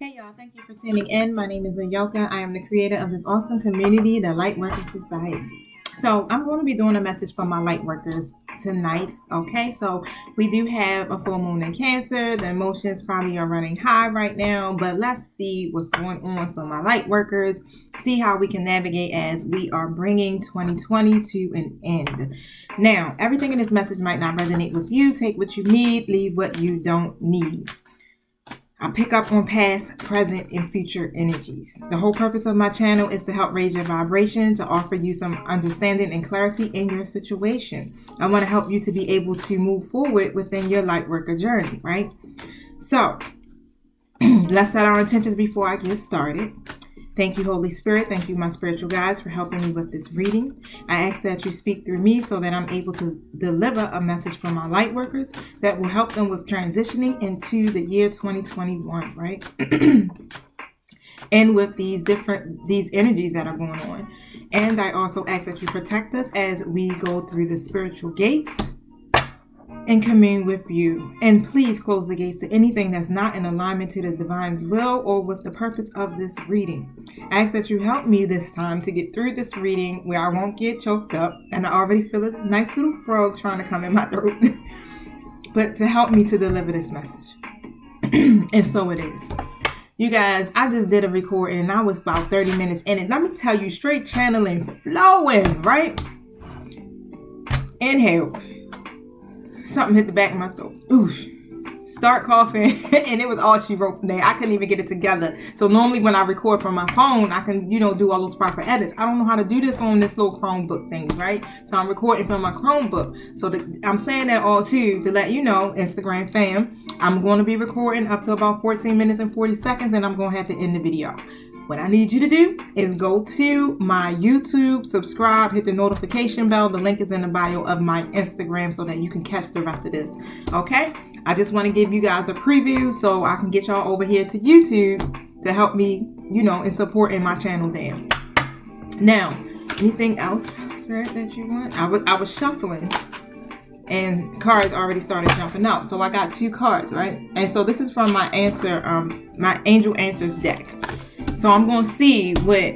Hey y'all, thank you for tuning in. My name is Ayoka. I am the creator of this awesome community, the Lightworkers Society. So I'm going to be doing a message for my Lightworkers tonight. Okay, so we do have a full moon in Cancer. The emotions probably are running high right now, but let's see what's going on for my Lightworkers. See how we can navigate as we are bringing 2020 to an end. Now, everything in this message might not resonate with you. Take what you need, leave what you don't need. I pick up on past, present, and future energies. The whole purpose of my channel is to help raise your vibration, to offer you some understanding and clarity in your situation. I want to help you to be able to move forward within your Lightworker journey, right? So, let's set our intentions before I get started. Thank you, Holy Spirit. Thank you, my spiritual guides, for helping me with this reading. I ask that you speak through me so that I'm able to deliver a message for my light workers that will help them with transitioning into the year 2021, right? And with these energies that are going on. And I also ask that you protect us as we go through the spiritual gates and commune with you. And please close the gates to anything that's not in alignment to the divine's will or with the purpose of this reading. I ask that you help me this time to get through this reading where I won't get choked up, and I already feel a nice little frog trying to come in my throat, but to help me to deliver this message. And so it is. You guys, I just did a recording and I was about 30 minutes in it. Let me tell you, straight channeling, flowing, right? Inhale. Something hit the back of my throat. Oosh. Start coughing. And it was all she wrote from there. I couldn't even get it together. So normally when I record from my phone, I can, do all those proper edits. I don't know how to do this on this little Chromebook thing, right? So I'm recording from my Chromebook. So I'm saying that all too to let you know, Instagram fam, I'm going to be recording up to about 14 minutes and 40 seconds, and I'm going to have to end the video. What I need you to do is go to my YouTube, subscribe, hit the notification bell. The link is in the bio of my Instagram so that you can catch the rest of this. Okay? I just want to give you guys a preview so I can get y'all over here to YouTube to help me, in supporting my channel there. Now, anything else, Spirit, that you want? I was shuffling and cards already started jumping out. So I got 2 cards, right? And so this is from my my Angel Answers deck. So I'm going to see what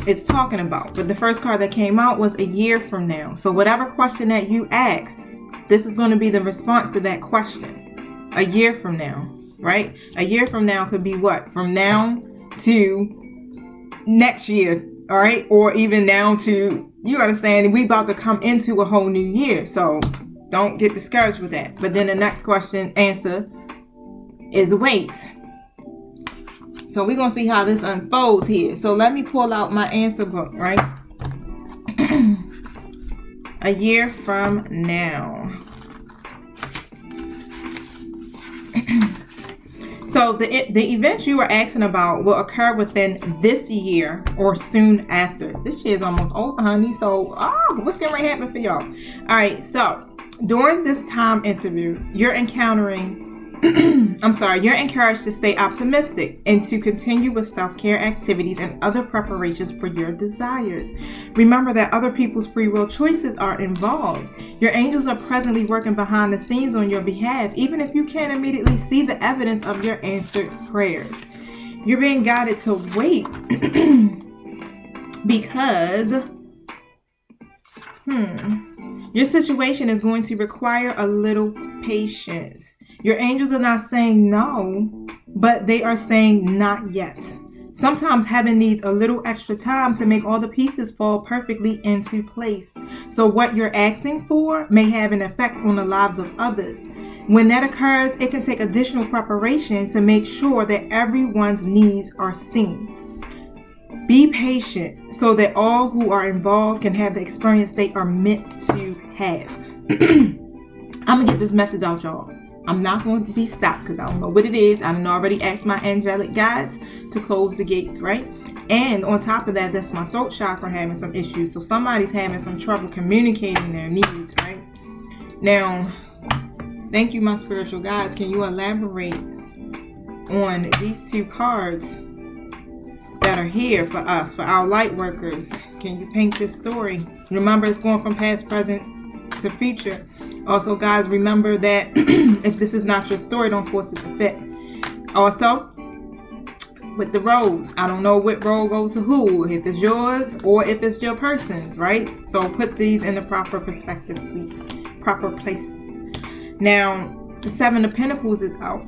it's talking about. But the first card that came out was a year from now. So whatever question that you ask, this is going to be the response to that question. A year from now, right? A year from now could be what? From now to next year, all right? Or even now to, you understand, we about to come into a whole new year. So don't get discouraged with that. But then the next answer is wait. So we're going to see how this unfolds here. So let me pull out my answer book, right? A year from now. So the events you were asking about will occur within this year or soon after. This year is almost over, honey. So, what's going to happen for y'all? All right. So during this time interview, you're encouraged to stay optimistic and to continue with self-care activities and other preparations for your desires. Remember that other people's free will choices are involved. Your angels are presently working behind the scenes on your behalf, even if you can't immediately see the evidence of your answered prayers. You're being guided to wait because your situation is going to require a little patience. Your angels are not saying no, but they are saying not yet. Sometimes heaven needs a little extra time to make all the pieces fall perfectly into place. So what you're asking for may have an effect on the lives of others. When that occurs, it can take additional preparation to make sure that everyone's needs are seen. Be patient so that all who are involved can have the experience they are meant to have. I'm going to get this message out, y'all. I'm not going to be stopped because I don't know what it is. I done already asked my angelic guides to close the gates, right? And on top of that, that's my throat chakra having some issues. So somebody's having some trouble communicating their needs, right? Now, thank you, my spiritual guides. Can you elaborate on these 2 cards that are here for us, for our light workers? Can you paint this story? Remember, it's going from past, present to future. Also, guys, remember that if this is not your story, don't force it to fit. Also, with the roles. I don't know what role goes to who, if it's yours or if it's your person's, right? So put these in the proper perspective, please. Proper places. Now, the Seven of Pentacles is out,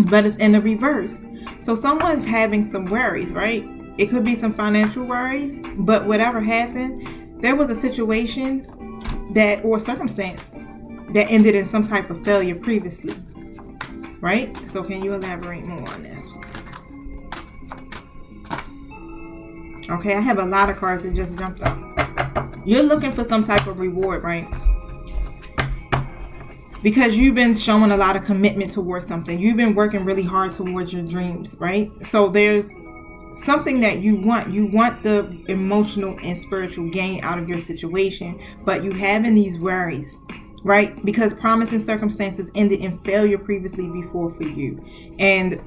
but it's in the reverse. So someone's having some worries, right? It could be some financial worries, but whatever happened, there was a situation that, or circumstance that ended in some type of failure previously, right? So can you elaborate more on this? Okay, I have a lot of cards that just jumped up. You're looking for some type of reward, right? Because you've been showing a lot of commitment towards something. You've been working really hard towards your dreams, right? So there's something that you want. You want the emotional and spiritual gain out of your situation, but you having these worries, right? Because promise and circumstances ended in failure previously before for you. And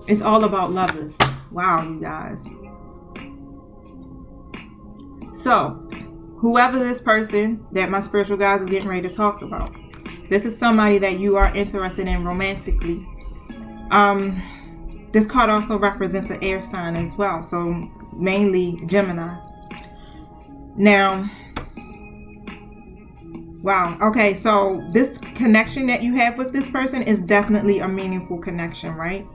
it's all about lovers. Wow, you guys. So, whoever this person that my spiritual guides are getting ready to talk about, this is somebody that you are interested in romantically. This card also represents an air sign as well, so mainly Gemini. Now, wow, okay, so this connection that you have with this person is definitely a meaningful connection, right?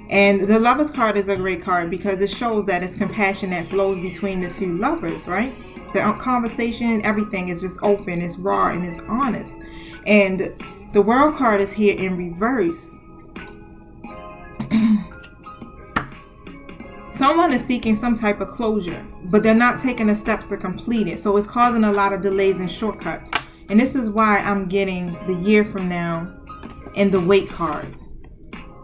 And the Lovers card is a great card because it shows that it's compassion that flows between the two lovers, right? The conversation, everything is just open, it's raw, and it's honest. And the World card is here in reverse. Someone is seeking some type of closure, but they're not taking the steps to complete it. So it's causing a lot of delays and shortcuts. And this is why I'm getting the year from now and the Wait card.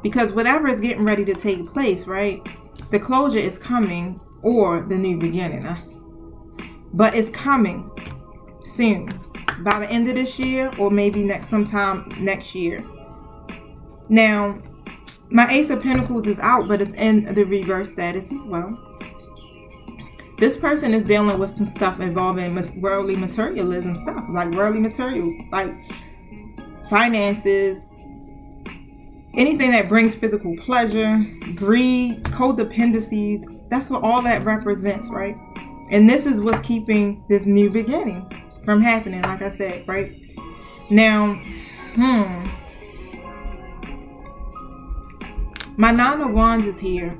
Because whatever is getting ready to take place, right? The closure is coming, or the new beginning. But it's coming soon. By the end of this year, or maybe sometime next year. Now, my Ace of Pentacles is out, but it's in the reverse status as well. This person is dealing with some stuff involving worldly materialism stuff, like worldly materials, like finances, anything that brings physical pleasure, greed, codependencies. That's what all that represents, right? And this is what's keeping this new beginning from happening, like I said, right? Now, my Nine of Wands is here.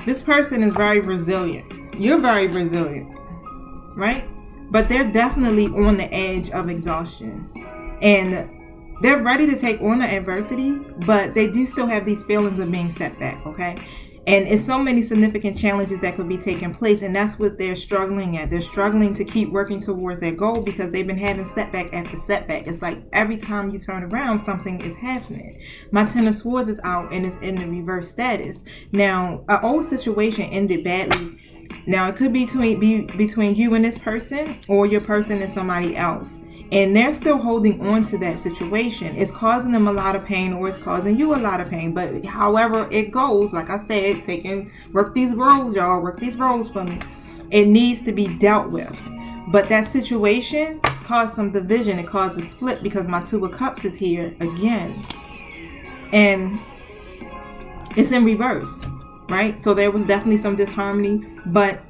This person is very resilient. You're very resilient, right? But they're definitely on the edge of exhaustion. And they're ready to take on the adversity, but they do still have these feelings of being set back, okay? And it's so many significant challenges that could be taking place, and that's what they're struggling at. They're struggling to keep working towards their goal because they've been having setback after setback. It's like every time you turn around, something is happening. My Ten of Swords is out, and it's in the reverse status. Now, an old situation ended badly. Now, it could be between you and this person, or your person and somebody else. And they're still holding on to that situation. It's causing them a lot of pain, or it's causing you a lot of pain. But however it goes, like I said, work these roles, y'all. Work these roles for me. It needs to be dealt with. But that situation caused some division. It caused a split because my Two of Cups is here again. And it's in reverse, right? So there was definitely some disharmony. But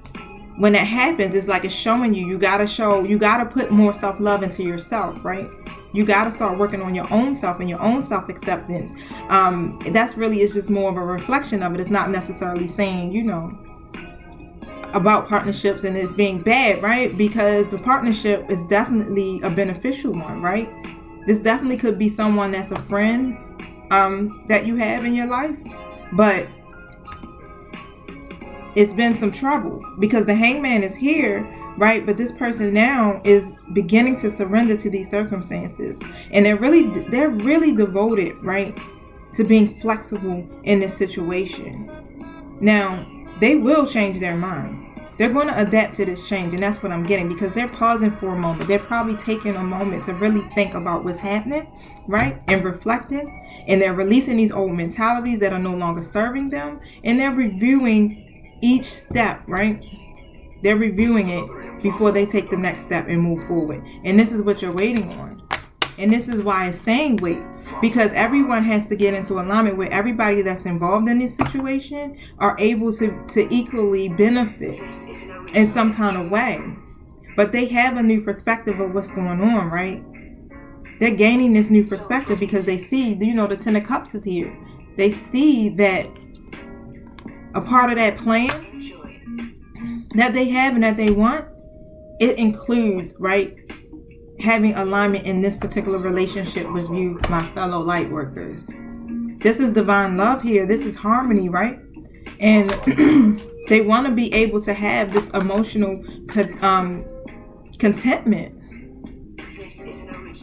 when that happens, it's like it's showing you gotta put more self-love into yourself, right? You gotta start working on your own self and your own self-acceptance. That's really is just more of a reflection of it. It's not necessarily saying, about partnerships and it's being bad, right? Because the partnership is definitely a beneficial one, right? This definitely could be someone that's a friend that you have in your life, but it's been some trouble because the Hangman is here, right? But this person now is beginning to surrender to these circumstances, and they're really devoted, right, to being flexible in this situation. Now, they will change their mind. They're going to adapt to this change, and that's what I'm getting, because they're pausing for a moment. They're probably taking a moment to really think about what's happening, right, and reflecting, and they're releasing these old mentalities that are no longer serving them, and they're reviewing each step, right? They're reviewing it before they take the next step and move forward. And this is what you're waiting on. And this is why it's saying wait. Because everyone has to get into alignment where everybody that's involved in this situation are able to equally benefit in some kind of way. But they have a new perspective of what's going on, right? They're gaining this new perspective because they see, the Ten of Cups is here. They see that a part of that plan that they have and that they want, it includes, right, having alignment in this particular relationship with you, my fellow light workers. This is divine love here. This is harmony, right? And they want to be able to have this emotional contentment.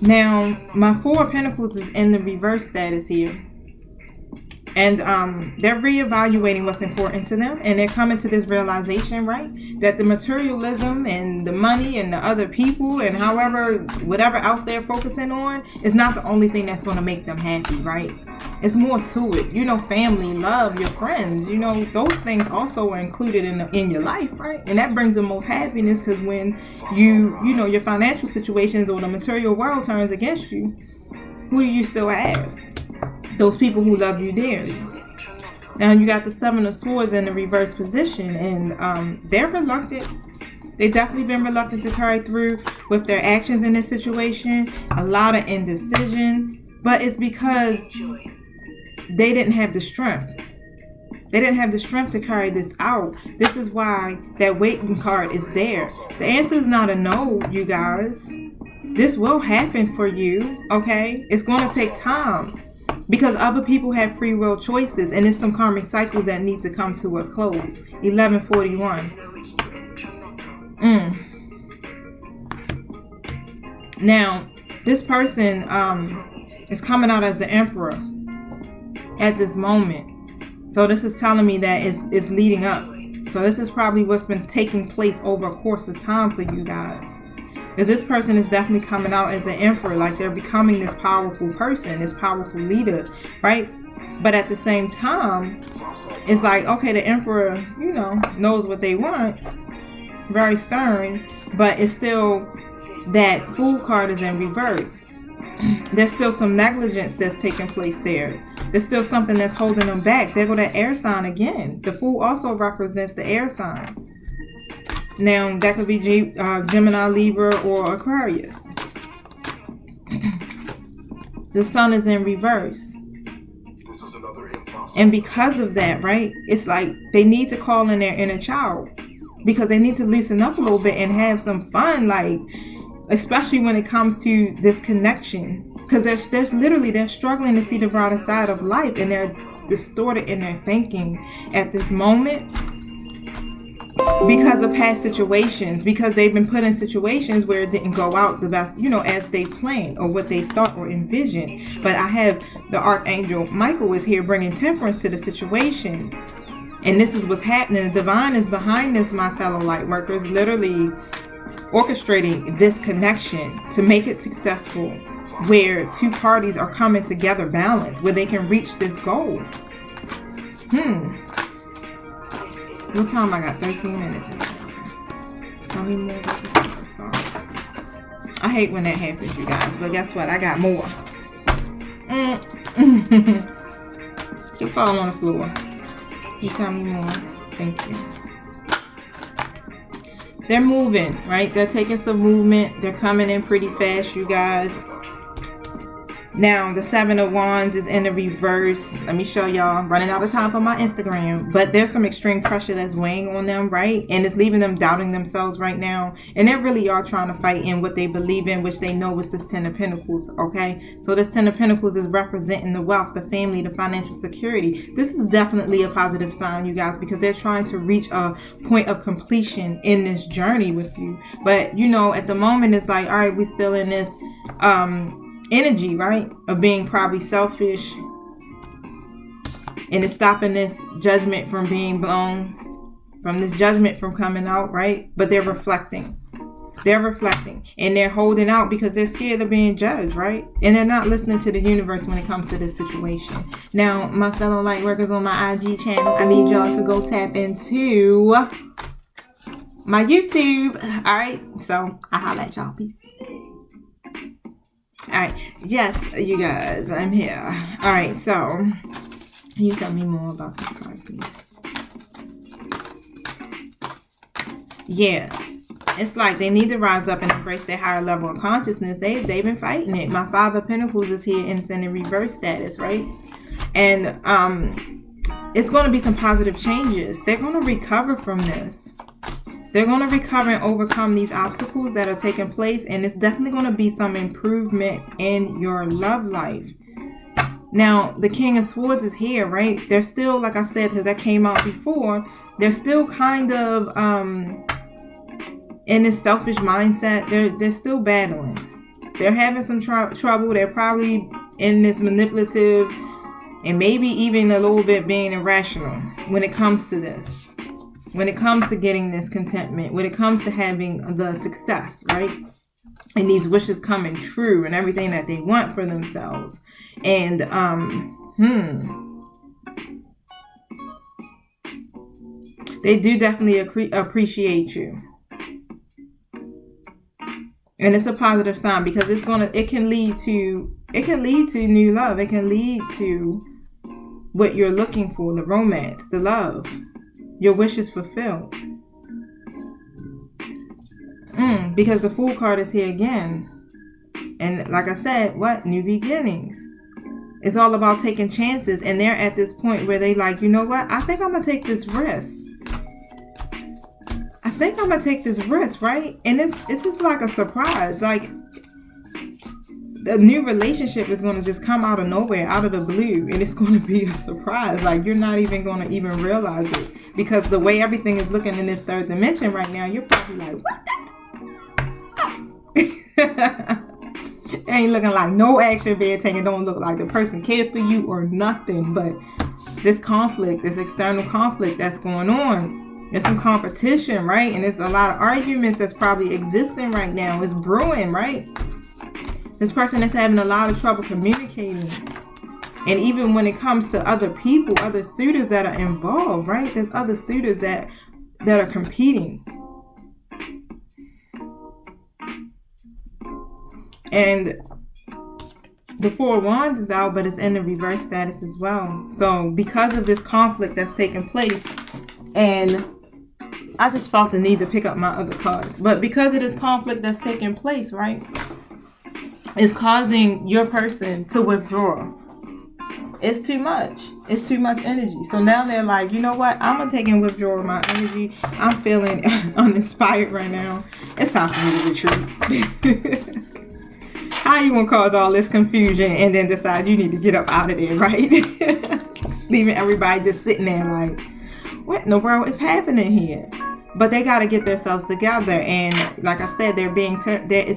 Now, my Four of Pentacles is in the reverse status here. And they're reevaluating what's important to them. And they're coming to this realization, right? That the materialism and the money and the other people and whatever else they're focusing on is not the only thing that's going to make them happy, right? It's more to it. Family, love, your friends, those things also are included in your life, right? And that brings the most happiness because when your financial situations or the material world turns against you, who do you still have? Those people who love you dearly. Now you got the Seven of Swords in the reverse position, and they're reluctant. They've definitely been reluctant to carry through with their actions in this situation. A lot of indecision, but it's because they didn't have the strength. They didn't have the strength to carry this out. This is why that waiting card is there. The answer is not a no, you guys. This will happen for you, okay? It's going to take time. Because other people have free will choices, and it's some karmic cycles that need to come to a close. 1141. Now, this person is coming out as the Emperor at this moment. So this is telling me that it's leading up. So this is probably what's been taking place over a course of time for you guys. Because this person is definitely coming out as the Emperor, like they're becoming this powerful person, this powerful leader, right? But at the same time, it's like, okay, the Emperor, knows what they want. Very stern, but it's still that Fool card is in reverse. There's still some negligence that's taking place there. There's still something that's holding them back. There go that air sign again. The Fool also represents the air sign. Now, that could be Gemini, Libra, or Aquarius. The Sun is in reverse. And because of that, right, it's like they need to call in their inner child. Because they need to loosen up a little bit and have some fun, like, especially when it comes to this connection. Because they're struggling to see the brighter side of life, and they're distorted in their thinking at this moment. Because of past situations, because they've been put in situations where it didn't go out the best, as they planned or what they thought or envisioned. But I have the Archangel Michael is here bringing temperance to the situation. And this is what's happening. The divine is behind this, my fellow light workers, literally orchestrating this connection to make it successful, where two parties are coming together balanced, where they can reach this goal. What time I got? 13 minutes. Tell me more about this superstar. I hate when that happens, you guys. But guess what? I got more. You fall on the floor. You tell me more. Thank you. They're moving, right? They're taking some movement. They're coming in pretty fast, you guys. Now, the Seven of Wands is in the reverse. Let me show y'all. I'm running out of time for my Instagram. But there's some extreme pressure that's weighing on them, right? And it's leaving them doubting themselves right now. And they really are trying to fight in what they believe in, which they know is this Ten of Pentacles, okay? So this Ten of Pentacles is representing the wealth, the family, the financial security. This is definitely a positive sign, you guys, because they're trying to reach a point of completion in this journey with you. But, at the moment, it's like, all right, we're still in this energy, right, of being probably selfish, and it's stopping this judgment from being blown, from this judgment from coming out, right? But they're reflecting, and they're holding out because they're scared of being judged, right? And they're not listening to the universe when it comes to this situation. Now, my fellow light workers on my IG channel, I need y'all to go tap into my YouTube. All right, so I holla at y'all. Peace. All right. Yes, you guys, I'm here. All right. So, can you tell me more about this card, please? Yeah. It's like they need to rise up and embrace their higher level of consciousness. They've been fighting it. My Five of Pentacles is here and it's in a reverse status, right? And it's going to be some positive changes. They're going to recover from this. They're going to recover and overcome these obstacles that are taking place. And it's definitely going to be some improvement in your love life. Now, the King of Swords is here, right? They're still, like I said, because that came out before, they're still kind of in this selfish mindset. They're still battling. They're having some trouble. They're probably in this manipulative and maybe even a little bit being irrational when it comes to this. When it comes to getting this contentment, when it comes to having the success, right? And these wishes coming true and everything that they want for themselves. And, they do definitely appreciate you. And it's a positive sign because it can lead to new love. It can lead to what you're looking for, the romance, the love. Your wish is fulfilled. Because the Fool card is here again. And like I said, what? New beginnings. It's all about taking chances. And they're at this point where they like, you know what? I think I'm going to take this risk. Right? And it's just like a surprise. Like, the new relationship is going to just come out of nowhere, out of the blue, and it's going to be a surprise. Like, you're not even going to even realize it, because the way everything is looking in this third dimension right now, you're probably like, what the ain't looking like no action being taken. Don't look like the person cared for you or nothing. But this conflict, this external conflict that's going on, there's some competition, right? And there's a lot of arguments that's probably existing right now. It's brewing, right? This person is having a lot of trouble communicating. And even when it comes to other people, other suitors that are involved, right? There's other suitors that are competing. And the Four of Wands is out, but it's in the reverse status as well. So because of this conflict that's taking place, and I just felt the need to pick up my other cards. But because of this conflict that's taking place, right? It's causing your person to withdraw. It's too much. It's too much energy. So now they're like, you know what? I'm going to take and withdraw my energy. I'm feeling uninspired right now. It's time for me to retreat. How you going to cause all this confusion and then decide you need to get up out of there, right? Leaving everybody just sitting there like, what in the world is happening here? But they got to get themselves together. And like I said,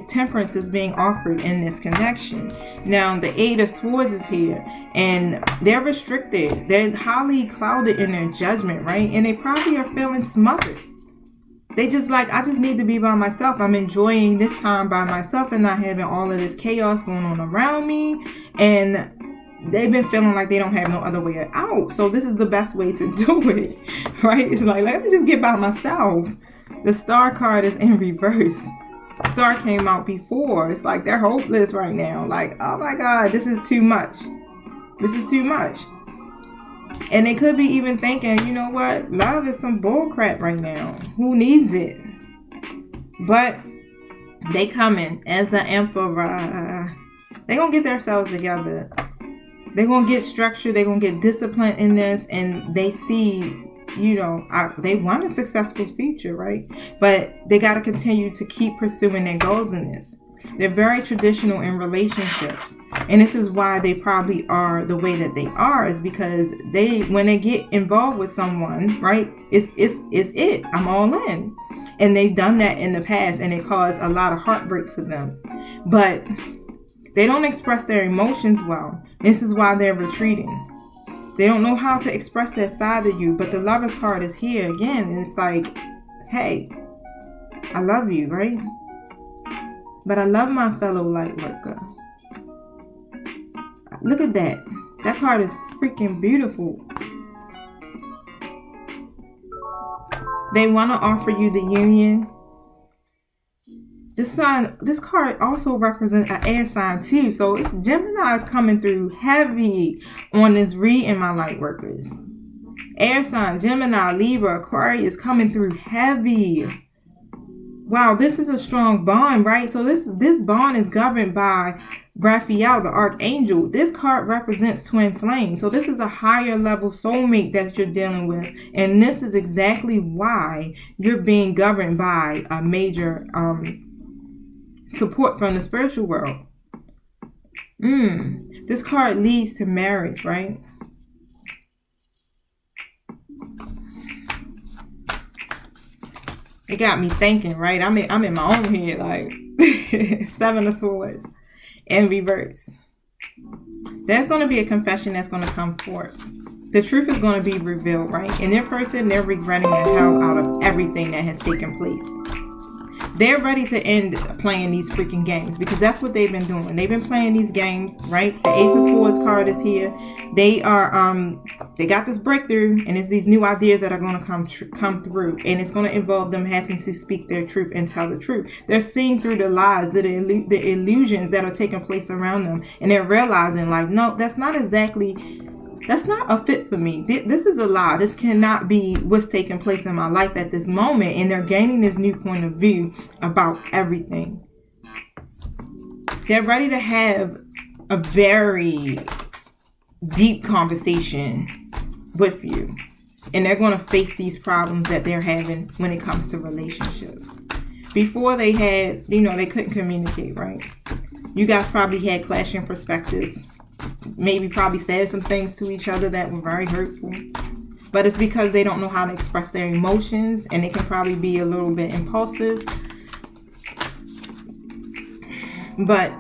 temperance is being offered in this connection. Now, the Eight of Swords is here. And they're restricted. They're highly clouded in their judgment, right? And they probably are feeling smothered. They just like, I just need to be by myself. I'm enjoying this time by myself and not having all of this chaos going on around me. And they've been feeling like they don't have no other way out. So this is the best way to do it, right? It's like, let me just get by myself. The Star card is in reverse. Star came out before. It's like they're hopeless right now. Like, oh my God, this is too much. This is too much. And they could be even thinking, you know what? Love is some bull crap right now. Who needs it? But they coming as the Emperor. They gonna get themselves together. They're going to get structure. They're going to get discipline in this. And they see, you know, they want a successful future, right? But they got to continue to keep pursuing their goals in this. They're very traditional in relationships. And this is why they probably are the way that they are, is because when they get involved with someone, right, it's it. I'm all in. And they've done that in the past, and it caused a lot of heartbreak for them. But they don't express their emotions well. This is why they're retreating. They don't know how to express that side of you. But the Lover's card is here again. And it's like, hey, I love you, right? But I love my fellow Lightworker. Look at that. That card is freaking beautiful. They want to offer you the union. This card also represents an air sign too. So it's Gemini is coming through heavy on this reading, my light workers. Air signs, Gemini, Libra, Aquarius coming through heavy. Wow, this is a strong bond, right? So this bond is governed by Raphael, the Archangel. This card represents twin flames. So this is a higher level soulmate that you're dealing with. And this is exactly why you're being governed by a major support from the spiritual world. This card leads to marriage, right? It got me thinking, right? I'm in my own head, like Seven of Swords in reverse. There's going to be a confession that's going to come forth. The truth is going to be revealed, right? And their person, they're regretting the hell out of everything that has taken place. They're ready to end playing these freaking games because that's what they've been doing. They've been playing these games, right? The Ace of Swords card is here. They are, they got this breakthrough, and it's these new ideas that are going to come through, and it's going to involve them having to speak their truth and tell the truth. They're seeing through the lies, the illusions that are taking place around them, and they're realizing, like, no, that's not a fit for me. This is a lie. This cannot be what's taking place in my life at this moment. And they're gaining this new point of view about everything. They're ready to have a very deep conversation with you. And they're going to face these problems that they're having when it comes to relationships. Before they had, they couldn't communicate, right? You guys probably had clashing perspectives. Maybe probably said some things to each other that were very hurtful, but it's because they don't know how to express their emotions, and they can probably be a little bit impulsive, but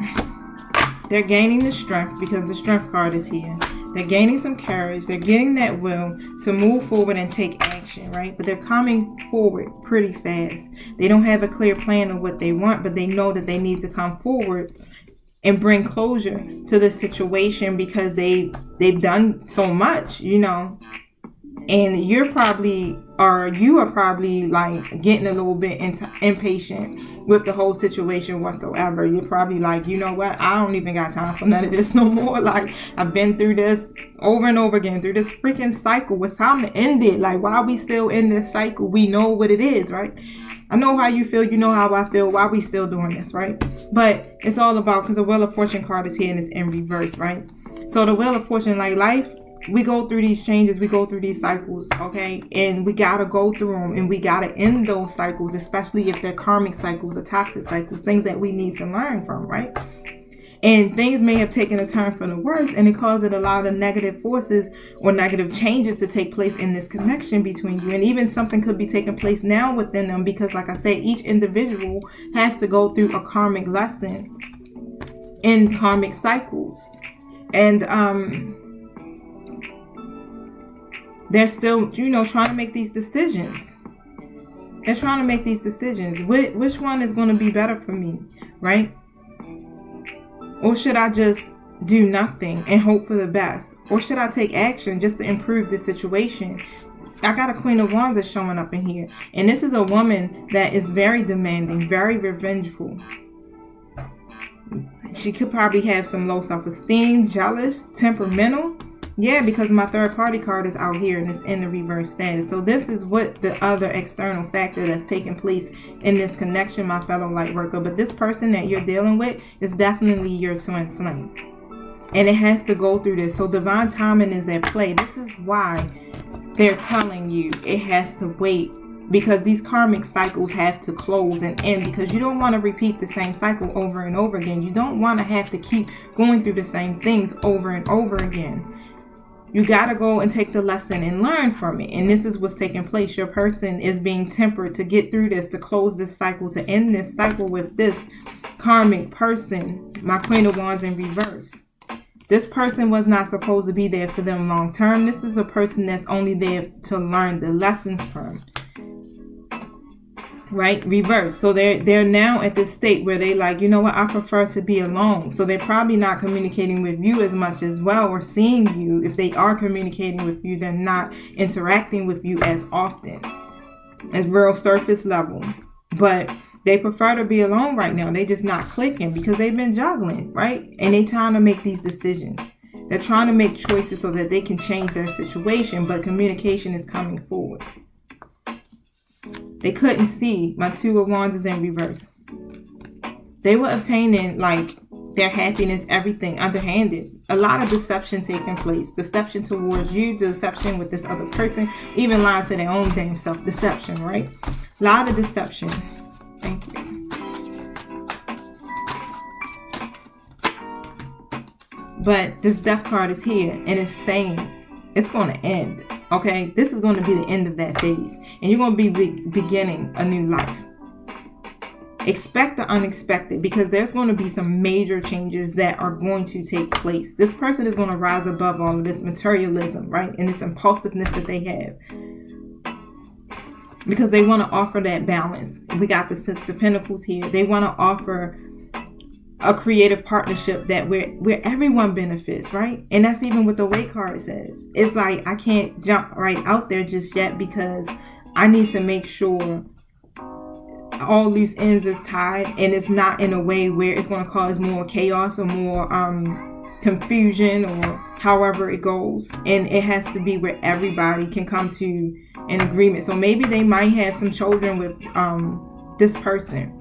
they're gaining the strength because the strength card is here. They're gaining some courage. They're getting that will to move forward and take action, right? But they're coming forward pretty fast. They don't have a clear plan of what they want, but they know that they need to come forward and bring closure to the situation because they've done so much, and you are probably like getting a little bit impatient with the whole situation whatsoever. You're probably like, you know what? I don't even got time for none of this no more. Like, I've been through this over and over again, through this freaking cycle. It's time to end it. Like, why are we still in this cycle? We know what it is, right? I know how you feel. You know how I feel. Why are we still doing this, right? But it's all about, because the Wheel of Fortune card is here and it's in reverse, right? So the Wheel of Fortune, like life, we go through these changes. We go through these cycles, okay? And we got to go through them, and we got to end those cycles, especially if they're karmic cycles or toxic cycles, things that we need to learn from, right? And things may have taken a turn for the worse, and it caused a lot of negative forces or negative changes to take place in this connection between you. And even something could be taking place now within them because, like I said, each individual has to go through a karmic lesson in karmic cycles. And they're still, trying to make these decisions. They're trying to make these decisions. Which one is going to be better for me, right? Or should I just do nothing and hope for the best? Or should I take action just to improve the situation? I got a Queen of Wands that's showing up in here. And this is a woman that is very demanding, very revengeful. She could probably have some low self-esteem, jealous, temperamental. Yeah, because my third party card is out here and it's in the reverse status. So this is what the other external factor that's taking place in this connection, my fellow light worker. But this person that you're dealing with is definitely your twin flame. And it has to go through this. So divine timing is at play. This is why they're telling you it has to wait. Because these karmic cycles have to close and end, because you don't want to repeat the same cycle over and over again. You don't want to have to keep going through the same things over and over again. You got to go and take the lesson and learn from it. And this is what's taking place. Your person is being tempered to get through this, to close this cycle, to end this cycle with this karmic person, my Queen of Wands in reverse. This person was not supposed to be there for them long term. This is a person that's only there to learn the lessons from. Right? Reverse. So they're now at this state where they like, you know what, I prefer to be alone. So they're probably not communicating with you as much as well, or seeing you. If they are communicating with you, they're not interacting with you as often, as real surface level. But They prefer to be alone right now. They just not clicking because they've been juggling, right? And they trying to make these decisions. They're trying to make choices so that they can change their situation, but communication is coming forward. They couldn't see. My Two of Wands is in reverse. They were obtaining like their happiness, everything underhanded. A lot of deception taking place. Deception towards you, deception with this other person, even lying to their own damn self. Deception, right? A lot of deception. Thank you. But this death card is here and it's saying it's going to end. Okay, this is going to be the end of that phase, and you're going to be beginning a new life. Expect the unexpected, because there's going to be some major changes that are going to take place. This person is going to rise above all of this materialism, right, and this impulsiveness that they have, because they want to offer that balance. We got the Six of Pentacles here. They want to offer a creative partnership that where everyone benefits, right? And that's even what the Weight card says. It's like, I can't jump right out there just yet because I need to make sure all loose ends is tied, and it's not in a way where it's going to cause more chaos or more confusion or however it goes. And it has to be where everybody can come to an agreement. So maybe they might have some children with this person.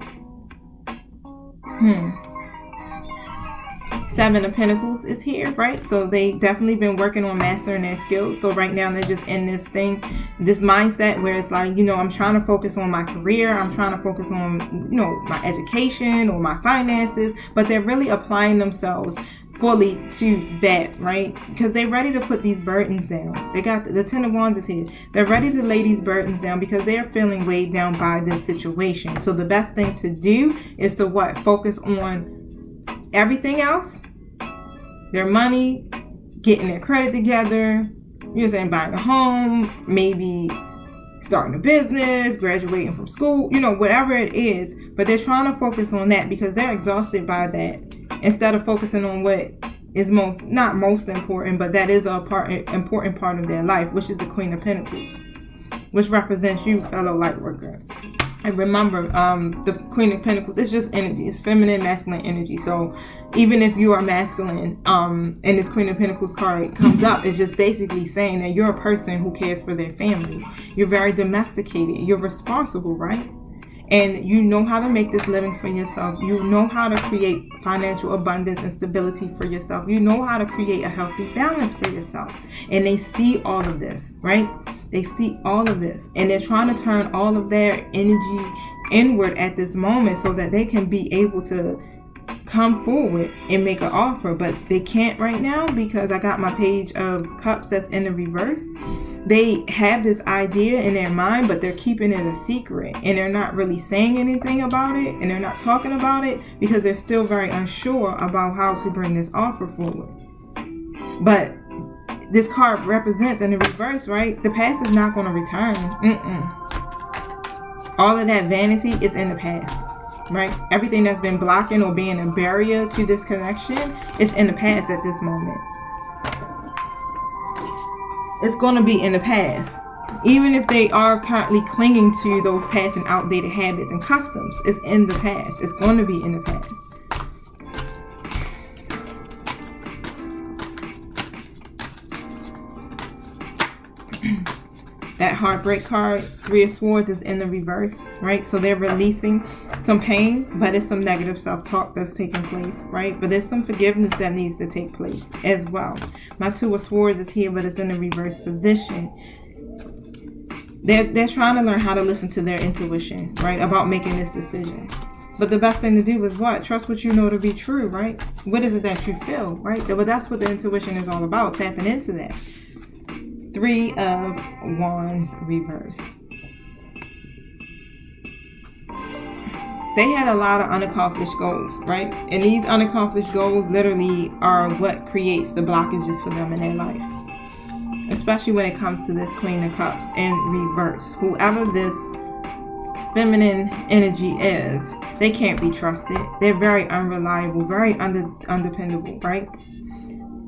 Seven of Pentacles is here, right? So they definitely been working on mastering their skills. So right now they're just in this thing, this mindset where it's like, you know, I'm trying to focus on my career. I'm trying to focus on, you know, my education or my finances, but they're really applying themselves fully to that, right? Because they're ready to put these burdens down. They got the Ten of Wands is here. They're ready to lay these burdens down because they're feeling weighed down by this situation. So the best thing to do is to what? Focus on everything else, their money, getting their credit together, you know, saying buying a home, maybe starting a business, graduating from school, you know, whatever it is. But they're trying to focus on that because they're exhausted by that, instead of focusing on what is not most important, but that is important part of their life, which is the Queen of Pentacles, which represents you, fellow Lightworker. And remember, the Queen of Pentacles, it's just energy. It's feminine, masculine energy. So even if you are masculine, and this Queen of Pentacles card comes up, it's just basically saying that you're a person who cares for their family. You're very domesticated. You're responsible, right? And you know how to make this living for yourself. You know how to create financial abundance and stability for yourself. You know how to create a healthy balance for yourself. And they see all of this, right? They see all of this, and they're trying to turn all of their energy inward at this moment so that they can be able to come forward and make an offer. But they can't right now because I got my Page of Cups that's in the reverse. They have this idea in their mind, but they're keeping it a secret, and they're not really saying anything about it, and they're not talking about it because they're still very unsure about how to bring this offer forward. But this card represents in the reverse, right? The past is not going to return. All of that vanity is in the past, right? Everything that's been blocking or being a barrier to this connection is in the past at this moment. It's going to be in the past. Even if they are currently clinging to those past and outdated habits and customs, it's in the past. It's going to be in the past. That Heartbreak card, Three of Swords, is in the reverse, right? So they're releasing some pain, but it's some negative self-talk that's taking place, right? But there's some forgiveness that needs to take place as well. My Two of Swords is here, but it's in the reverse position. They're trying to learn how to listen to their intuition, right? About making this decision. But the best thing to do is what? Trust what you know to be true, right? What is it that you feel, right? But that's what the intuition is all about, tapping into that. Three of Wands reverse. They had a lot of unaccomplished goals, right? And these unaccomplished goals literally are what creates the blockages for them in their life. Especially when it comes to this Queen of Cups in reverse. Whoever this feminine energy is, they can't be trusted. They're very unreliable, very undependable, right?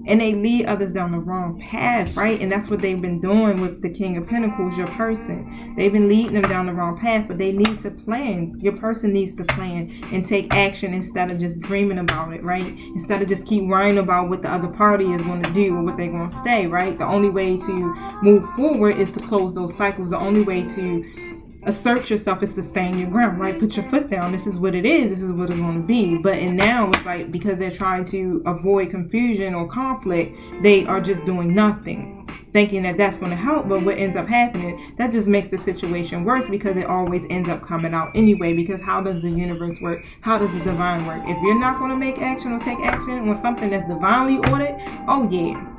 And they lead others down the wrong path, right? And that's what they've been doing with the King of Pentacles, your person. They've been leading them down the wrong path, but they need to plan. Your person needs to plan and take action instead of just dreaming about it, right? Instead of just keep worrying about what the other party is going to do or what they're going to say, right? The only way to move forward is to close those cycles. The only way to assert yourself is to stand your ground, right? Put your foot down. This is what it is. This is what it's going to be. But now it's like, because they're trying to avoid confusion or conflict, they are just doing nothing, thinking that that's going to help. But what ends up happening, that just makes the situation worse, because it always ends up coming out anyway. Because how does the universe work? How does the divine work? If you're not going to make action or take action on something that's divinely ordered, oh yeah,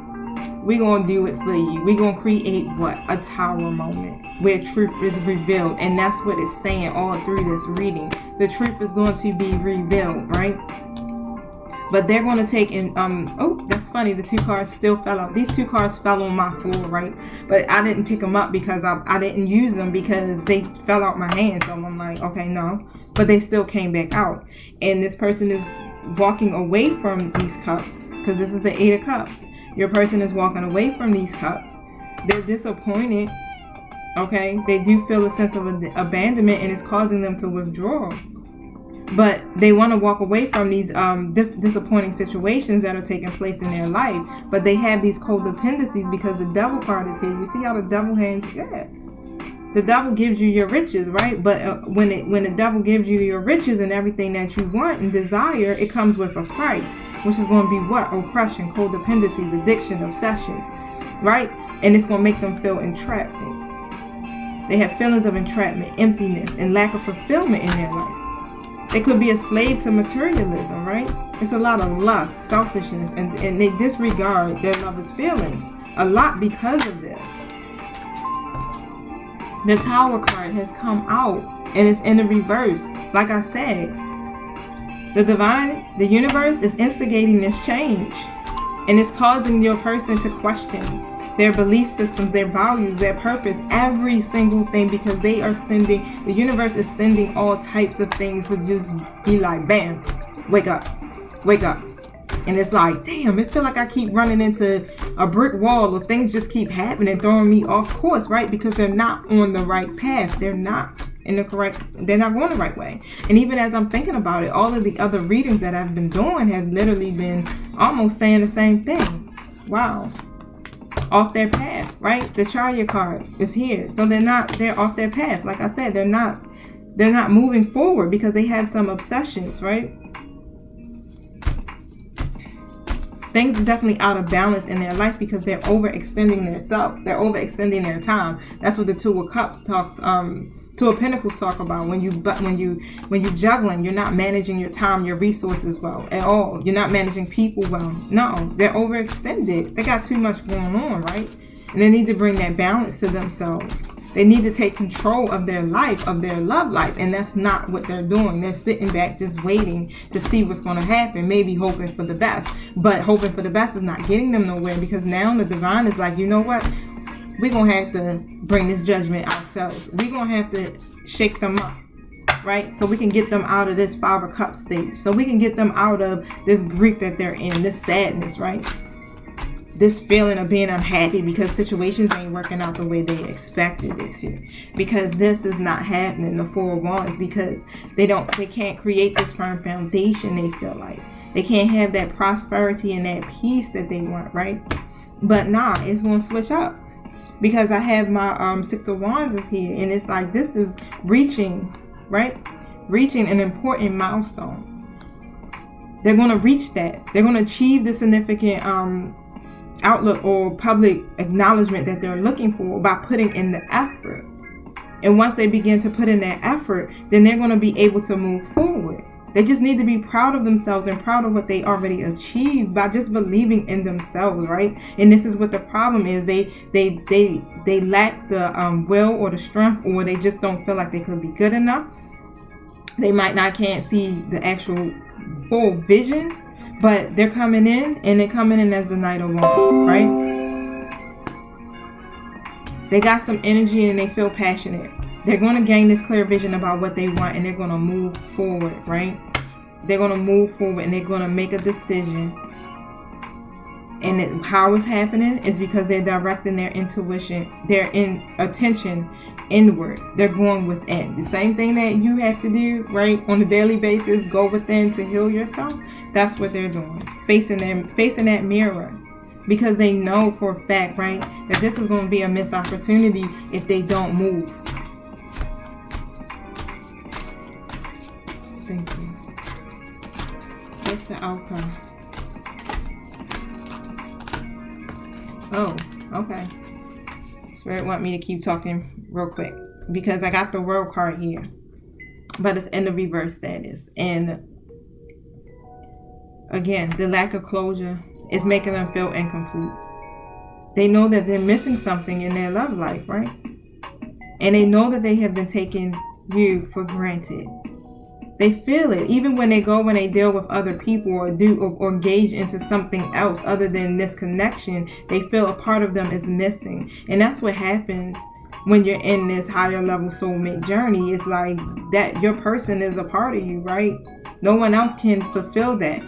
we're going to do it for you. We're going to create what? A tower moment where truth is revealed. And that's what it's saying all through this reading. The truth is going to be revealed, right? But they're going to take in, oh, that's funny. The 2 cards still fell out. These 2 cards fell on my floor, right? But I didn't pick them up because I didn't use them, because they fell out my hand. So I'm like, okay, no. But they still came back out. And this person is walking away from these cups, because this is the 8 of Cups. Your person is walking away from these cups. They're disappointed, okay? They do feel a sense of abandonment, and it's causing them to withdraw. But they want to walk away from these disappointing situations that are taking place in their life. But they have these codependencies because the devil card is here. You see how the devil hands? Yeah. The devil gives you your riches, right? But when the devil gives you your riches and everything that you want and desire, it comes with a price, which is going to be what? Oppression, codependencies, addiction, obsessions, right? And it's going to make them feel entrapment. They have feelings of entrapment, emptiness, and lack of fulfillment in their life. They could be a slave to materialism, right? It's a lot of lust, selfishness, and they disregard their lover's feelings a lot because of this. The Tower card has come out, and it's in the reverse. Like I said, the divine, the universe is instigating this change, and it's causing your person to question their belief systems, their values, their purpose, every single thing, because they are sending, the universe is sending all types of things to just be like, bam, wake up, wake up. And it's like, damn, it feel like I keep running into a brick wall, or things just keep happening, throwing me off course, right? Because they're not on the right path. They're not in the correct, they're not going the right way. And even as I'm thinking about it, all of the other readings that I've been doing have literally been almost saying the same thing. Wow. Off their path, right? The Chariot card is here. So they're off their path. Like I said, they're not moving forward because they have some obsessions, right? Things are definitely out of balance in their life because they're overextending themselves. They're overextending their time. That's what the 2 of Cups talks, 2 of Pentacles talk about. When you juggling, you're not managing your time, your resources well at all. You're not managing people well. No, they're overextended. They got too much going on, right? And they need to bring that balance to themselves. They need to take control of their life, of their love life, and that's not what they're doing. They're sitting back just waiting to see what's going to happen, maybe hoping for the best. But hoping for the best is not getting them nowhere, because now the divine is like, you know what? We're going to have to bring this judgment ourselves. We're going to have to shake them up, right? So we can get them out of this 5 of Cups stage. So we can get them out of this grief that they're in, this sadness, right? This feeling of being unhappy because situations ain't working out the way they expected it to. Because this is not happening, the 4 of Wands, because they can't create this firm foundation. They feel like they can't have that prosperity and that peace that they want, right? But nah, it's going to switch up. Because I have my 6 of Wands is here, and it's like this is reaching, right? Reaching an important milestone. They're going to reach that. They're going to achieve the significant outlook or public acknowledgement that they're looking for by putting in the effort. And once they begin to put in that effort, then they're going to be able to move forward. They just need to be proud of themselves and proud of what they already achieved by just believing in themselves, right? And this is what the problem is. They lack the will or the strength, or they just don't feel like they could be good enough. They can't see the actual full vision, but they're coming in, and they're coming in as the Knight of Wands, right? They got some energy and they feel passionate. They're going to gain this clear vision about what they want, and they're going to move forward, right? They're going to move forward, and they're going to make a decision And how it's happening is because they're directing their intuition, their attention inward. They're going within. The same thing that you have to do, right, on a daily basis, go within to heal yourself. That's what they're doing. Facing that mirror. Because they know for a fact, right, that this is going to be a missed opportunity if they don't move. Thank you. What's the outcome? Oh, okay. Spirit want me to keep talking real quick because I got the World card here, but it's in the reverse status. And again, the lack of closure is making them feel incomplete. They know that they're missing something in their love life, right? And they know that they have been taking you for granted. They feel it even when they deal with other people or engage into something else other than this connection. They feel a part of them is missing. And that's what happens when you're in this higher level soulmate journey. It's like that your person is a part of you, right? No one else can fulfill that.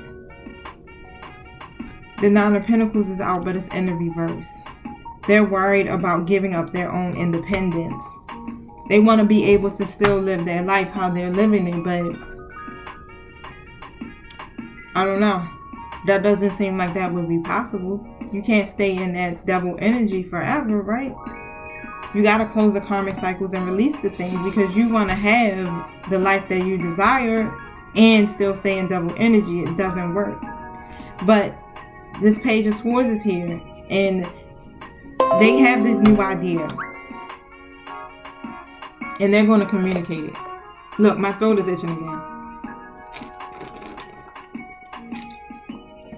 The Nine of Pentacles is out, but it's in the reverse. They're worried about giving up their own independence. They want to be able to still live their life how they're living it, but I don't know. That doesn't seem like that would be possible. You can't stay in that double energy forever, right? You got to close the karmic cycles and release the things because you want to have the life that you desire and still stay in double energy. It doesn't work. But this Page of Swords is here and they have this new idea. And they're going to communicate it. Look, my throat is itching again.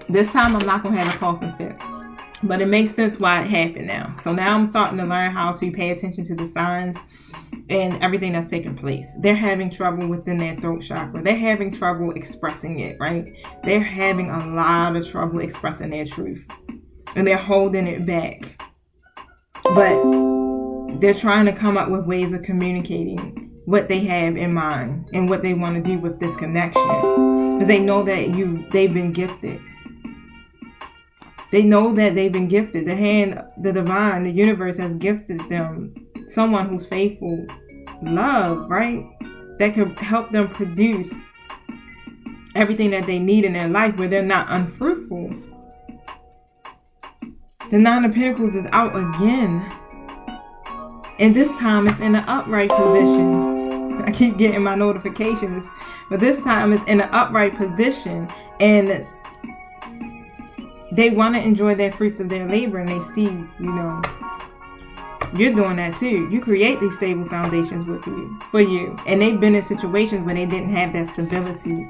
This time I'm not going to have a coughing fit. But it makes sense why it happened now. So now I'm starting to learn how to pay attention to the signs and everything that's taking place. They're having trouble within their throat chakra. They're having trouble expressing it, right? They're having a lot of trouble expressing their truth. And they're holding it back. But they're trying to come up with ways of communicating what they have in mind and what they want to do with this connection. Because they know that they've been gifted. They know that they've been gifted. The divine, the universe has gifted them someone who's faithful, love, right? That can help them produce everything that they need in their life where they're not unfruitful. The Nine of Pentacles is out again. And this time it's in an upright position. I keep getting my notifications. But this time it's in an upright position. And they want to enjoy their fruits of their labor. And they see, you're doing that too. You create these stable foundations for you. And they've been in situations where they didn't have that stability.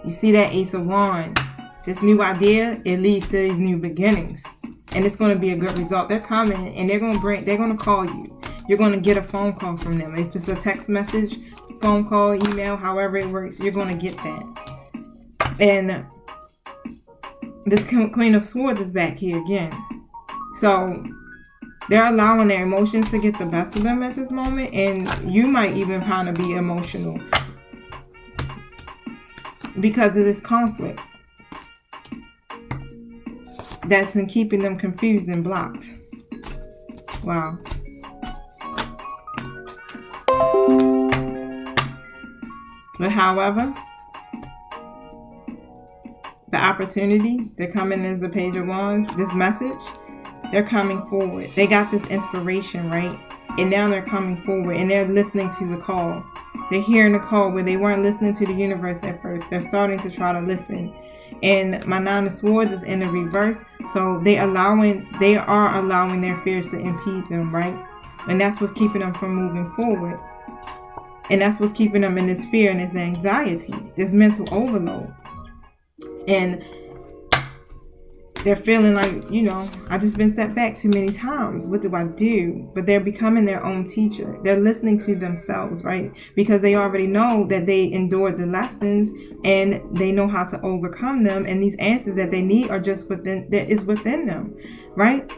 You see that Ace of Wands. This new idea, it leads to these new beginnings. And it's going to be a good result. They're coming and they're going to call you. You're going to get a phone call from them. If it's a text message, phone call, email, however it works, you're going to get that. And this Queen of Swords is back here again. So they're allowing their emotions to get the best of them at this moment. And you might even kind of be emotional because of this conflict that's been keeping them confused and blocked. Wow. But however, the opportunity, they're coming as the Page of Wands, this message, they're coming forward. They got this inspiration, right? And now they're coming forward and they're listening to the call. They're hearing the call where they weren't listening to the universe at first. They're starting to try to listen. And my Nine of Swords is in the reverse. So they are allowing their fears to impede them, right? And that's what's keeping them from moving forward. And that's what's keeping them in this fear and this anxiety, this mental overload. And they're feeling like, I've just been set back too many times. What do I do? But they're becoming their own teacher. They're listening to themselves, right? Because they already know that they endured the lessons and they know how to overcome them. And these answers that they need are just within them, right?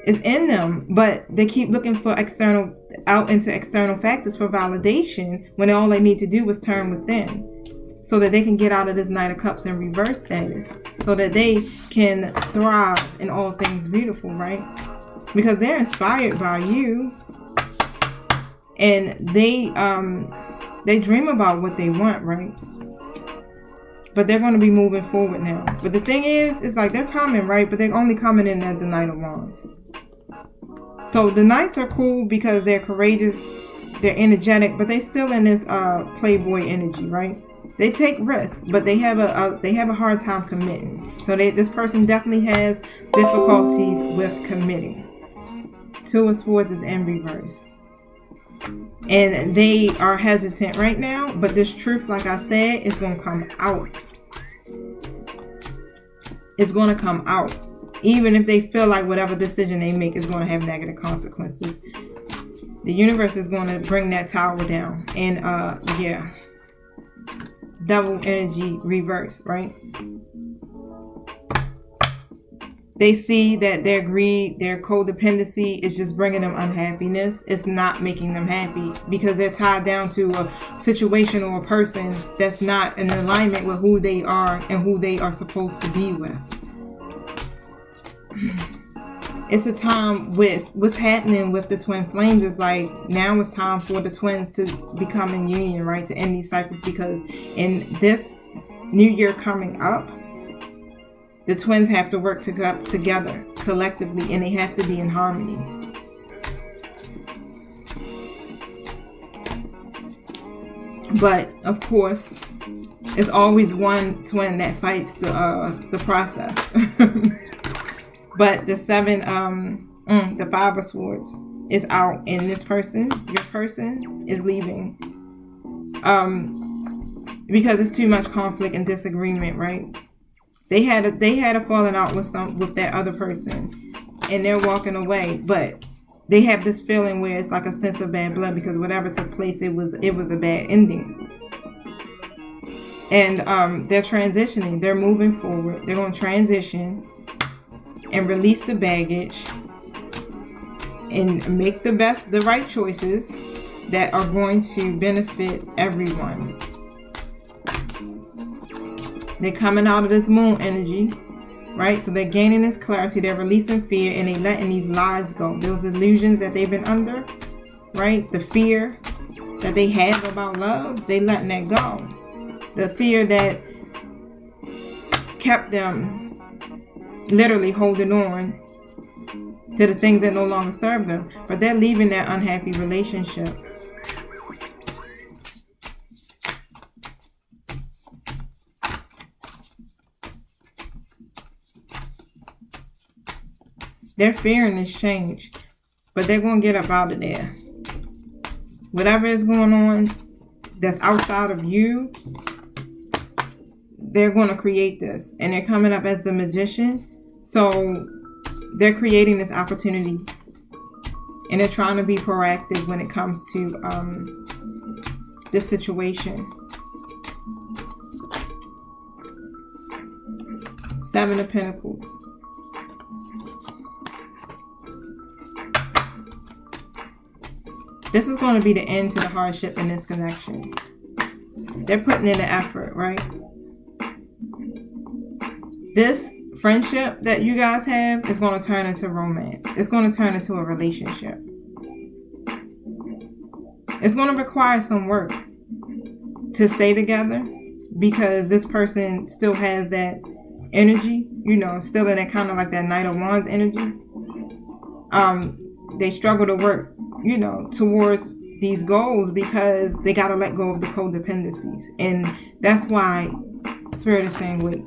It's in them, but they keep looking for external factors for validation when all they need to do is turn within. so that they can get out of this Knight of Cups in reverse status, so that they can thrive in all things beautiful, right? Because they're inspired by you, and they dream about what they want, right? But they're going to be moving forward now. But the thing is, it's like they're coming, right? But they're only coming in as the Knight of Wands. So the Knights are cool because they're courageous, they're energetic, but they still in this playboy energy, right? They take risks, but they have a hard time committing. So this person definitely has difficulties with committing. Two of Swords is in reverse. And they are hesitant right now, but this truth, like I said, is going to come out. It's going to come out. Even if they feel like whatever decision they make is going to have negative consequences. The universe is going to bring that tower down. And yeah. Double energy reverse, right? They see that their greed, their codependency is just bringing them unhappiness. It's not making them happy because they're tied down to a situation or a person that's not in alignment with who they are and who they are supposed to be with. It's a time with what's happening with the twin flames. Is like now it's time for the twins to become in union, right? To end these cycles, because in this new year coming up, the twins have to work together collectively, and they have to be in harmony. But of course, it's always one twin that fights the process. But the the Five of Swords is out, and this person, your person, is leaving. Because it's too much conflict and disagreement, right? They had a falling out with that other person, and they're walking away. But they have this feeling where it's like a sense of bad blood, because whatever took place, it was a bad ending. And they're transitioning. They're moving forward. They're going to transition and release the baggage and make the right choices that are going to benefit everyone. They're coming out of this moon energy, right? So they're gaining this clarity. They're releasing fear, and they're letting these lies go. Those illusions that they've been under, right? The fear that they have about love, they letting that go. The fear that kept them literally holding on to the things that no longer serve them. But they're leaving that unhappy relationship. They're fearing this change, but they're going to get up out of there. Whatever is going on that's outside of you, they're going to create this. And they're coming up as the Magician. So they're creating this opportunity. And they're trying to be proactive when it comes to this situation. Seven of Pentacles. This is going to be the end to the hardship in this connection. They're putting in the effort, right? This friendship that you guys have is going to turn into romance. It's going to turn into a relationship. It's going to require some work to stay together, because this person still has that energy, you know, still in that kind of like that Knight of Wands energy. They struggle to work, you know, towards these goals because they got to let go of the codependencies. And that's why Spirit is saying wait.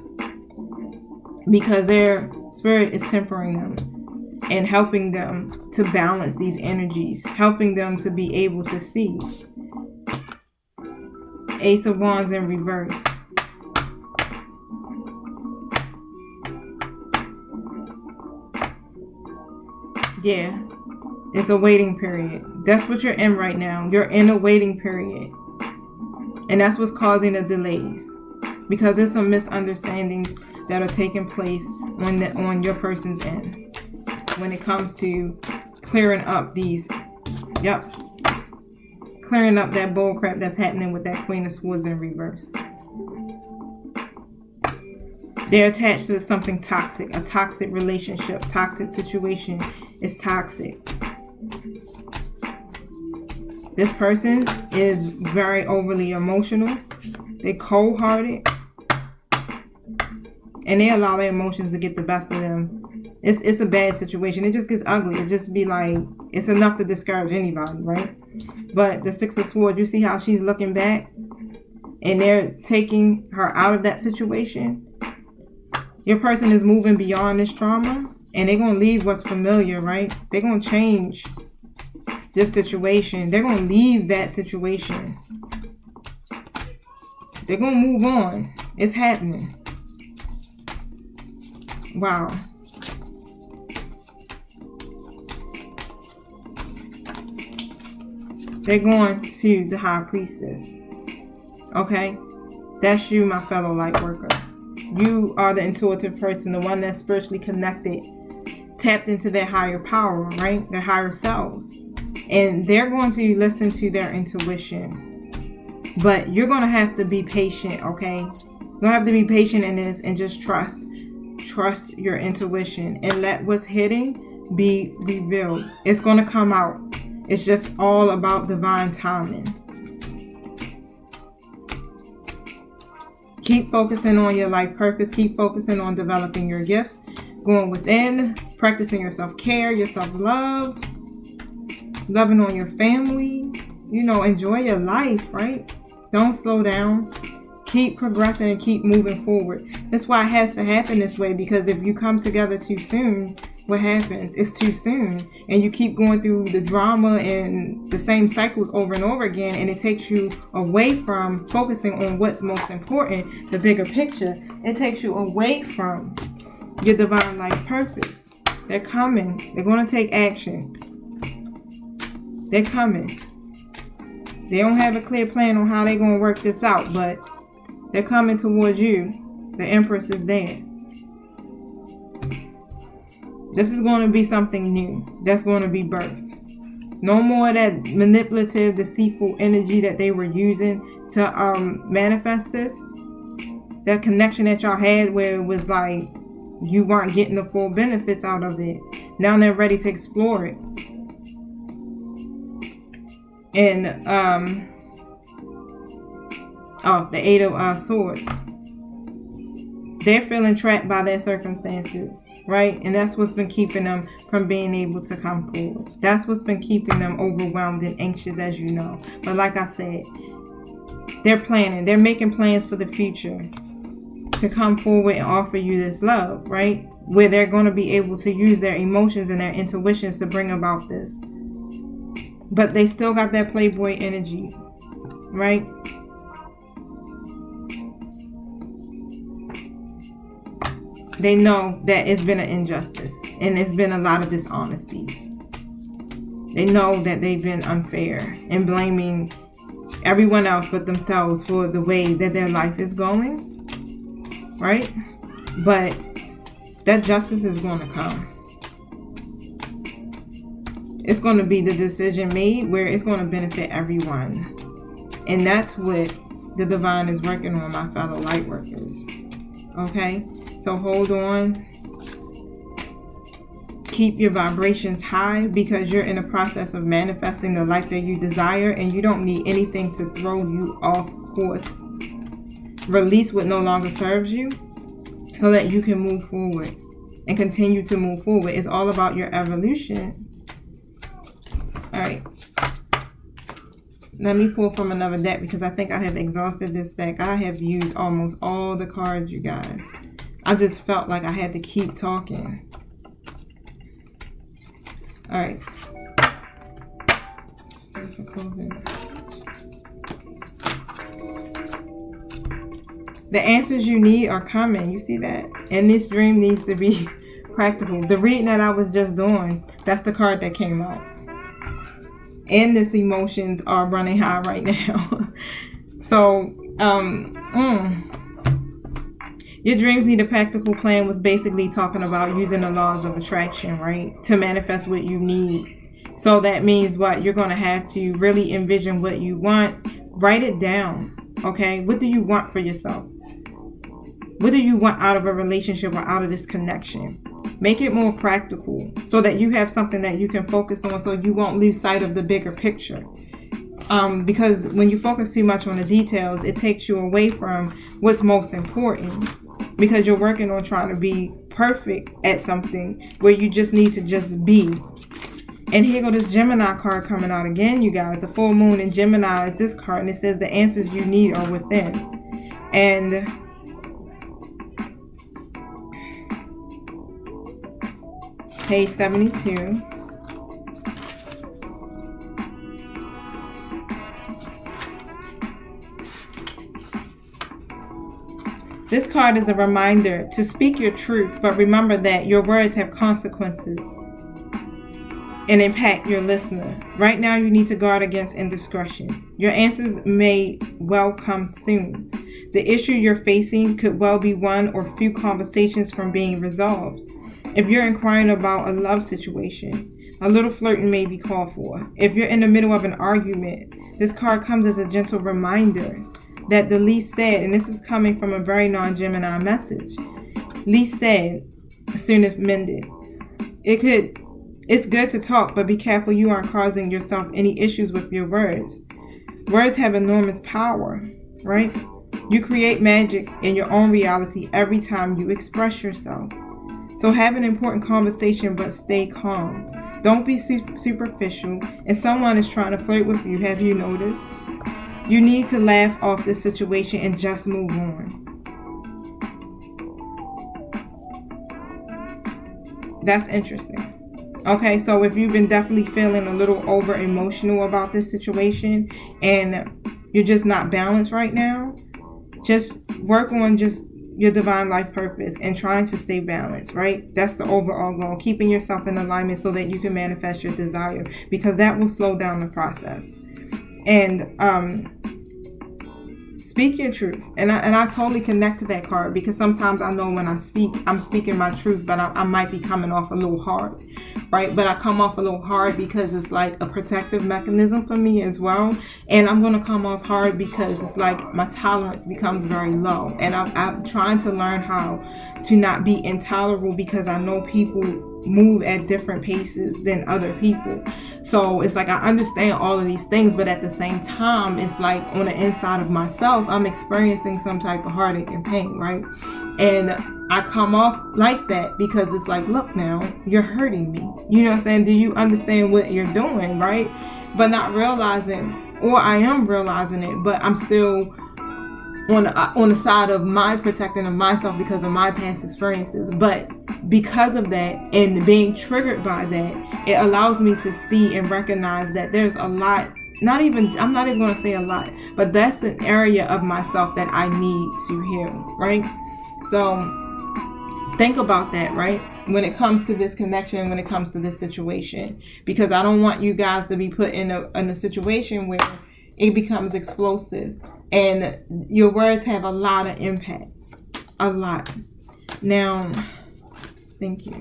Because their Spirit is tempering them and helping them to balance these energies, helping them to be able to see. Ace of Wands in reverse. Yeah, it's a waiting period. That's what you're in right now. You're in a waiting period. And that's what's causing the delays. Because there's some misunderstandings that are taking place on your person's end. When it comes to clearing up these, clearing up that bull crap that's happening with that Queen of Swords in reverse. They're attached to something toxic, a toxic relationship, toxic situation is toxic. This person is very overly emotional. They're cold-hearted. And they allow their emotions to get the best of them. It's a bad situation. It just gets ugly. It just be like, it's enough to discourage anybody, right? But the Six of Swords, you see how she's looking back? And they're taking her out of that situation. Your person is moving beyond this trauma, and they're going to leave what's familiar, right? They're going to change this situation. They're going to leave that situation. They're going to move on. It's happening. Wow. They're going to the High Priestess. Okay? That's you, my fellow light worker. You are the intuitive person, the one that's spiritually connected, tapped into their higher power, right? Their higher selves. And they're going to listen to their intuition. But you're going to have to be patient, okay? You're going to have to be patient in this and just trust. Trust your intuition and let what's hidden be revealed. It's going to come out. It's just all about divine timing. Keep focusing on your life purpose. Keep focusing on developing your gifts. Going within. Practicing your self-care, your self-love. Loving on your family. You know, enjoy your life, right? Don't slow down. Keep progressing and keep moving forward. That's why it has to happen this way. Because if you come together too soon, what happens? It's too soon. And you keep going through the drama and the same cycles over and over again. And it takes you away from focusing on what's most important, the bigger picture. It takes you away from your divine life purpose. They're coming. They're going to take action. They're coming. They don't have a clear plan on how they're going to work this out, but they're coming towards you. The Empress is there. This is going to be something new that's going to be birthed. No more of that manipulative, deceitful energy that they were using to manifest this. That connection that y'all had where it was like you weren't getting the full benefits out of it. Now they're ready to explore it. And the Eight of Swords. They're feeling trapped by their circumstances, right? And that's what's been keeping them from being able to come forward. That's what's been keeping them overwhelmed and anxious, as you know. But like I said, they're planning. They're making plans for the future to come forward and offer you this love, right? Where they're going to be able to use their emotions and their intuitions to bring about this. But they still got that playboy energy, right? They know that it's been an injustice and it's been a lot of dishonesty. They know that they've been unfair and blaming everyone else but themselves for the way that their life is going, right? But that justice is going to come. It's going to be the decision made where it's going to benefit everyone. And that's what the divine is working on, my fellow light workers. Okay? So hold on. Keep your vibrations high because you're in the process of manifesting the life that you desire and you don't need anything to throw you off course. Release what no longer serves you so that you can move forward and continue to move forward. It's all about your evolution. All right. Let me pull from another deck because I think I have exhausted this deck. I have used almost all the cards, you guys. I just felt like I had to keep talking. All right. That's a closing. The answers you need are coming. You see that? And this dream needs to be practical. The reading that I was just doing, that's the card that came out. And this emotions are running high right now. So, your dreams need a practical plan was basically talking about using the laws of attraction, right? To manifest what you need. So that means what? You're going to have to really envision what you want. Write it down. Okay? What do you want for yourself? What do you want out of a relationship or out of this connection? Make it more practical so that you have something that you can focus on, so you won't lose sight of the bigger picture. Because when you focus too much on the details, it takes you away from what's most important, because you're working on trying to be perfect at something where you just need to just be. And here go this Gemini card coming out again, you guys. The full moon in Gemini is this card, and it says the answers you need are within. And page 72. This card is a reminder to speak your truth, but remember that your words have consequences and impact your listener. Right now, you need to guard against indiscretion. Your answers may well come soon. The issue you're facing could well be one or few conversations from being resolved. If you're inquiring about a love situation, a little flirting may be called for. If you're in the middle of an argument, this card comes as a gentle reminder that the least said, and this is coming from a very non-Gemini message, least said, soonest mended. It's good to talk, but be careful you aren't causing yourself any issues with your words. Words have enormous power, right? You create magic in your own reality every time you express yourself. So have an important conversation, but stay calm. Don't be superficial. And someone is trying to flirt with you. Have you noticed? You need to laugh off this situation and just move on. That's interesting. Okay, so if you've been definitely feeling a little over emotional about this situation and you're just not balanced right now, just work on just your divine life purpose and trying to stay balanced, right? That's the overall goal, keeping yourself in alignment so that you can manifest your desire, because that will slow down the process. And speak your truth. And I totally connect to that card, because sometimes I know when I speak, I'm speaking my truth, but I might be coming off a little hard, right? But I come off a little hard because it's like a protective mechanism for me as well. And I'm going to come off hard because it's like my tolerance becomes very low. And I'm trying to learn how to not be intolerable, because I know people move at different paces than other people. So it's like I understand all of these things, but at the same time, it's like on the inside of myself, I'm experiencing some type of heartache and pain, right? And I come off like that because it's like, look now, you're hurting me. You know what I'm saying? Do you understand what you're doing, right? But not realizing, or I am realizing it, but I'm still on the side of my protecting of myself because of my past experiences. But because of that and being triggered by that, it allows me to see and recognize that there's a lot, I'm not even going to say a lot, but that's the area of myself that I need to heal, right? So think about that, right? When it comes to this connection, when it comes to this situation, because I don't want you guys to be put in a situation where it becomes explosive. And your words have a lot of impact. A lot. Now, thank you.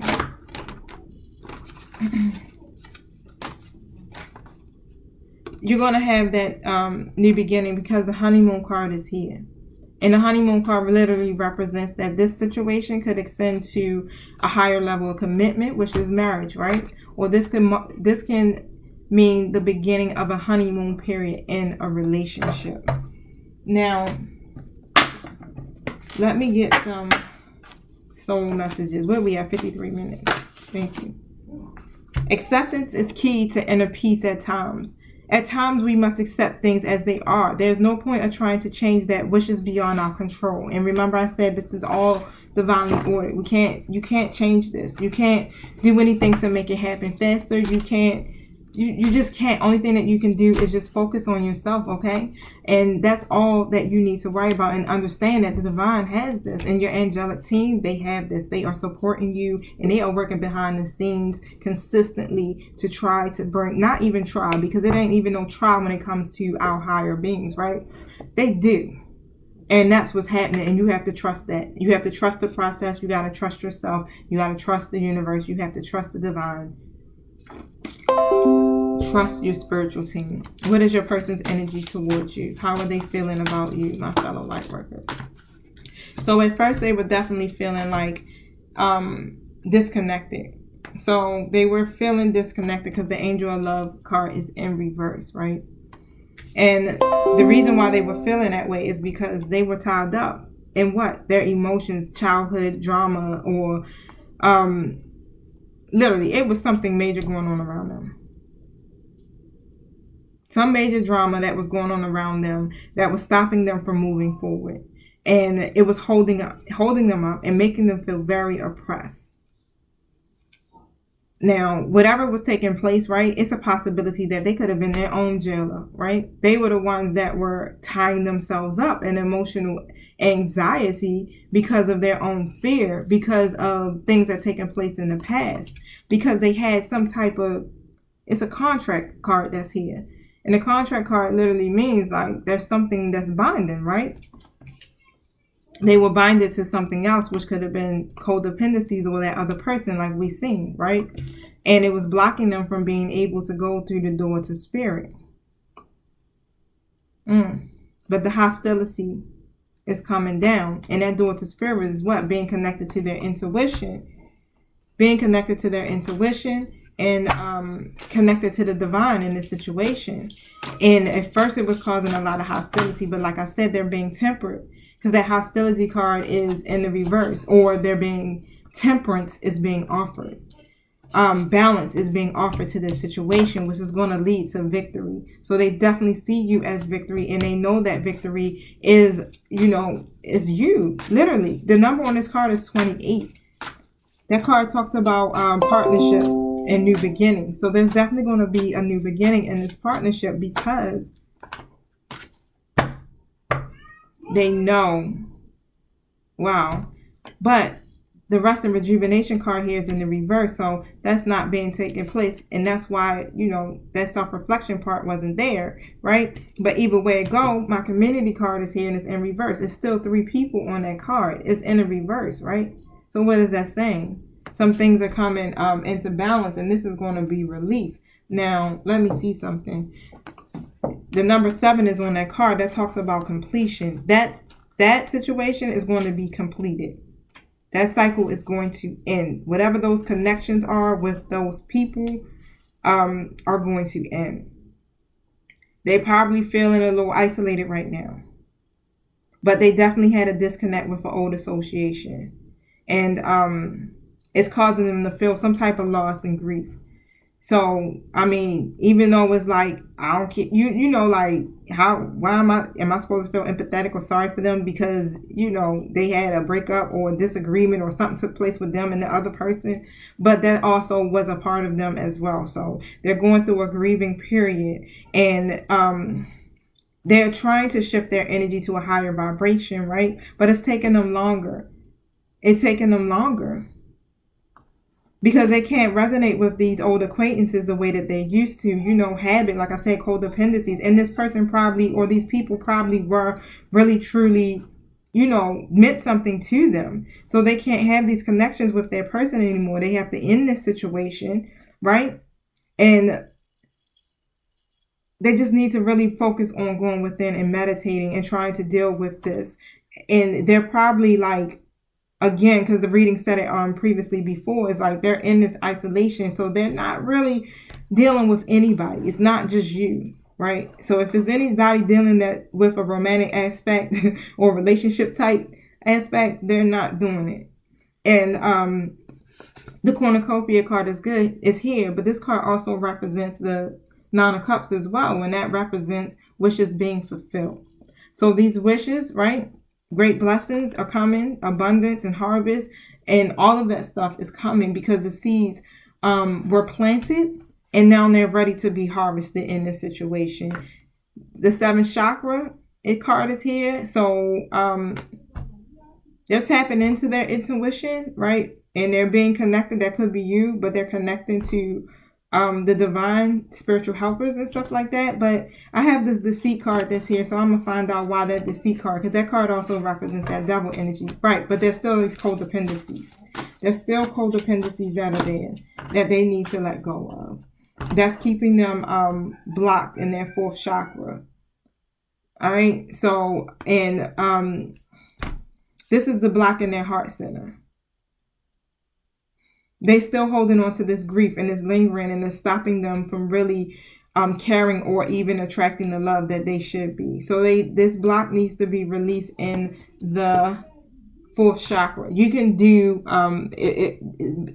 You're going to have that new beginning, because the honeymoon card is here. And the honeymoon card literally represents that this situation could extend to a higher level of commitment, which is marriage, right? Or this can mean the beginning of a honeymoon period in a relationship. Now, let me get some soul messages. Where we at? 53 minutes. Thank you. Acceptance is key to inner peace at times. At times, we must accept things as they are. There's no point of trying to change that which is beyond our control. And remember, I said this is all divinely ordered. You can't change this. You can't do anything to make it happen faster. You just can't. Only thing that you can do is just focus on yourself, okay? And that's all that you need to worry about, and understand that the divine has this, and your angelic team, they have this. They are supporting you, and they are working behind the scenes consistently to try to bring, not even try, because it ain't even no try when it comes to our higher beings, right? They do. And that's what's happening, and you have to trust that. You have to trust the process. You got to trust yourself. You got to trust the universe. You have to trust the divine. Trust your spiritual team. What is your person's energy towards you? How are they feeling about you, my fellow light workers? So at first they were definitely feeling like disconnected. So they were feeling disconnected because the Angel of Love card is in reverse, right? And the reason why they were feeling that way is because they were tied up in what? Their emotions, childhood drama, or literally it was something major going on around them. Some major drama that was going on around them that was stopping them from moving forward. And it was holding them up and making them feel very oppressed. Now, whatever was taking place, right, it's a possibility that they could have been their own jailer, right? They were the ones that were tying themselves up in emotional anxiety because of their own fear, because of things that taken place in the past, because they had some type of, it's a contract card that's here. And the contract card literally means like there's something that's binding, right? They were binded to something else, which could have been codependencies or that other person like we seen, right? And it was blocking them from being able to go through the door to spirit. But the hostility is coming down. And that door to spirit is what? Being connected to their intuition. Being connected to their intuition and connected to the divine in this situation. And at first it was causing a lot of hostility. But like I said, they're being tempered. Because that hostility card is in the reverse, or temperance is being offered. Balance is being offered to this situation, which is going to lead to victory. So they definitely see you as victory, and they know that victory is, is you. Literally, the number on this card is 28. That card talks about partnerships and new beginnings. So there's definitely going to be a new beginning in this partnership because they know. Wow. But the rest and rejuvenation card here is in the reverse. So that's not being taken place. And that's why, that self-reflection part wasn't there, right? But either way it go, my community card is here and it's in reverse. It's still 3 people on that card. It's in the reverse, right? So what is that saying? Some things are coming into balance, and this is going to be released. Now, let me see something. The number 7 is on that card. That talks about completion. That situation is going to be completed. That cycle is going to end. Whatever those connections are with those people are going to end. They're probably feeling a little isolated right now. But they definitely had a disconnect with an old association. And it's causing them to feel some type of loss and grief. So, I mean, even though it's like, I don't care, am I supposed to feel empathetic or sorry for them because, they had a breakup or a disagreement or something took place with them and the other person, but that also was a part of them as well. So they're going through a grieving period, and they're trying to shift their energy to a higher vibration, right? But it's taking them longer. Because they can't resonate with these old acquaintances the way that they used to, habit, like I said, codependencies. And this person probably, or these people probably were really, truly, meant something to them. So they can't have these connections with their person anymore. They have to end this situation, right? And they just need to really focus on going within and meditating and trying to deal with this. And they're probably like, again, because the reading said it previously before, it's like they're in this isolation. So they're not really dealing with anybody. It's not just you, right? So if there's anybody dealing with a romantic aspect or relationship type aspect, they're not doing it. And the cornucopia card is here, but this card also represents the 9 of Cups as well, and that represents wishes being fulfilled. So these wishes, right? Great blessings are coming, abundance and harvest, and all of that stuff is coming because the seeds were planted and now they're ready to be harvested in this situation. The 7th chakra card is here. So they're tapping into their intuition, right? And they're being connected. That could be you, but they're connecting to the divine spiritual helpers and stuff like that. But I have this deceit card that's here, so I'm gonna find out why that deceit card, because that card also represents that devil energy, right? But there's still these codependencies. There's still codependencies that are there that they need to let go of. that's keeping them blocked in their 4th chakra. All right. So, and this is the block in their heart center. They still holding on to this grief, and it's lingering, and it's stopping them from really caring or even attracting the love that they should be. So this block needs to be released in the 4th chakra. You can do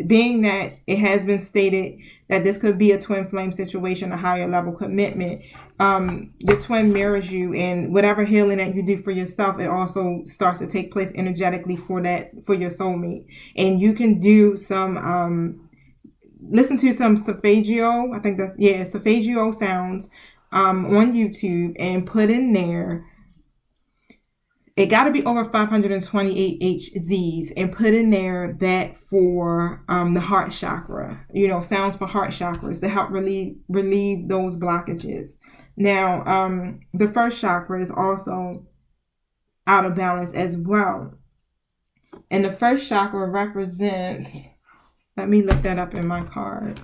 being that it has been stated that this could be a twin flame situation, a higher level commitment. Your twin mirrors you, and whatever healing that you do for yourself, it also starts to take place energetically for your soulmate. And you can do some listen to some solfeggio, I think that's, solfeggio sounds on YouTube, and put in there, it got to be over 528 Hzs, and put in there that for the heart chakra, sounds for heart chakras to help relieve those blockages. Now, the 1st chakra is also out of balance as well. And the 1st chakra represents, let me look that up in my card,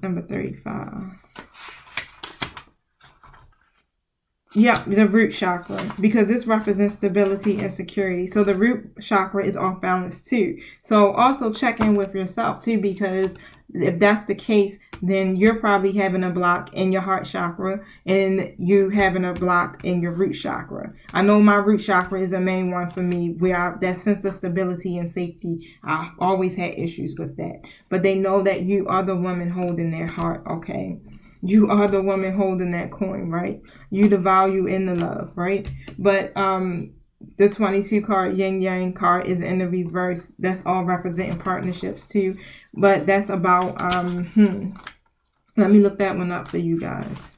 number 35. Yep, the root chakra, because this represents stability and security. So the root chakra is off balance too. So also check in with yourself too, because if that's the case, then you're probably having a block in your heart chakra, and you having a block in your root chakra. I know my root chakra is a main one for me, where that sense of stability and safety, I always had issues with that. But they know that you are the woman holding their heart, okay? You are the woman holding that coin, right? You the value in the love, right? But the 22 card, yin yang card, is in the reverse. That's all representing partnerships too. But that's about, let me look that one up for you guys.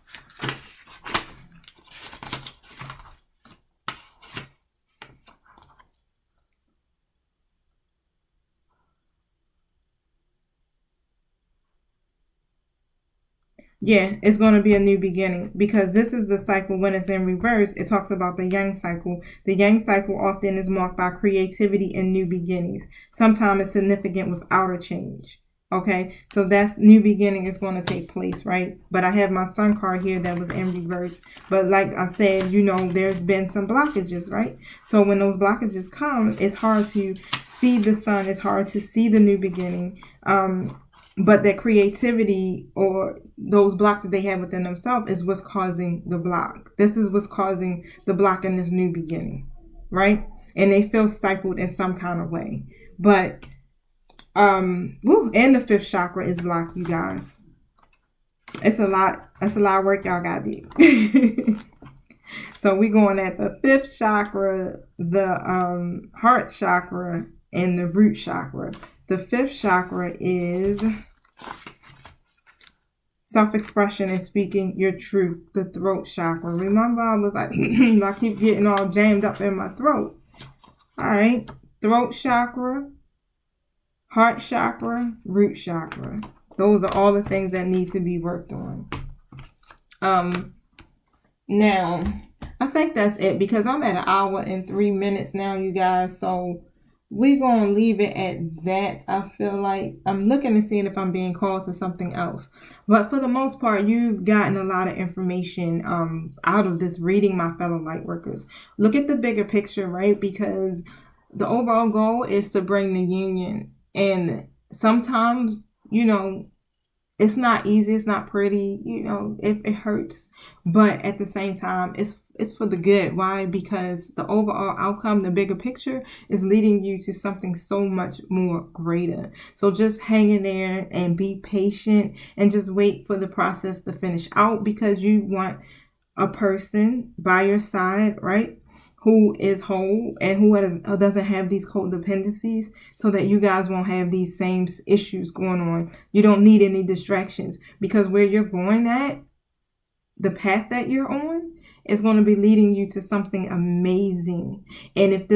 Yeah, it's going to be a new beginning, because this is the cycle. When it's in reverse, it talks about the yang cycle. The yang cycle often is marked by creativity and new beginnings. Sometimes it's significant without a change. Okay, so that's new beginning is going to take place, right? But I have my sun card here that was in reverse. But like I said, there's been some blockages, right? So when those blockages come, it's hard to see the sun. It's hard to see the new beginning. But that creativity, or those blocks that they have within themselves, is what's causing the block. This is what's causing the block in this new beginning, right? And they feel stifled in some kind of way. But, and the 5th chakra is blocked, you guys. It's a lot. That's a lot of work y'all got to do. So we're going at the 5th chakra, the heart chakra, and the root chakra. The 5th chakra is self-expression and speaking your truth, the throat chakra. Remember, I was like, I keep getting all jammed up in my throat. All right, throat chakra, heart chakra, root chakra. Those are all the things that need to be worked on. Now, I think that's it, because I'm at 1 hour and 3 minutes now, you guys. So we're going to leave it at that. I feel like I'm looking and seeing if I'm being called to something else. But for the most part, you've gotten a lot of information out of this reading, my fellow lightworkers. Look at the bigger picture, right? Because the overall goal is to bring the union. And sometimes, it's not easy. It's not pretty. It hurts. But at the same time, it's for the good. Why? Because the overall outcome, the bigger picture, is leading you to something so much more greater. So just hang in there and be patient, and just wait for the process to finish out, because you want a person by your side, right, who is whole and who doesn't have these codependencies, so that you guys won't have these same issues going on. You don't need any distractions, because where you're going at, the path that you're on, is going to be leading you to something amazing. And if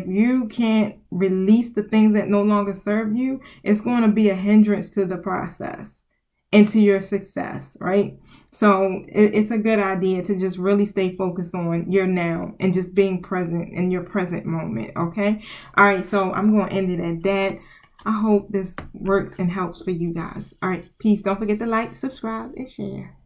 you can't release the things that no longer serve you, it's going to be a hindrance to the process and to your success, right? So it's a good idea to just really stay focused on your now and just being present in your present moment, okay? All right, so I'm going to end it at that. I hope this works and helps for you guys. All right, peace. Don't forget to like, subscribe, and share.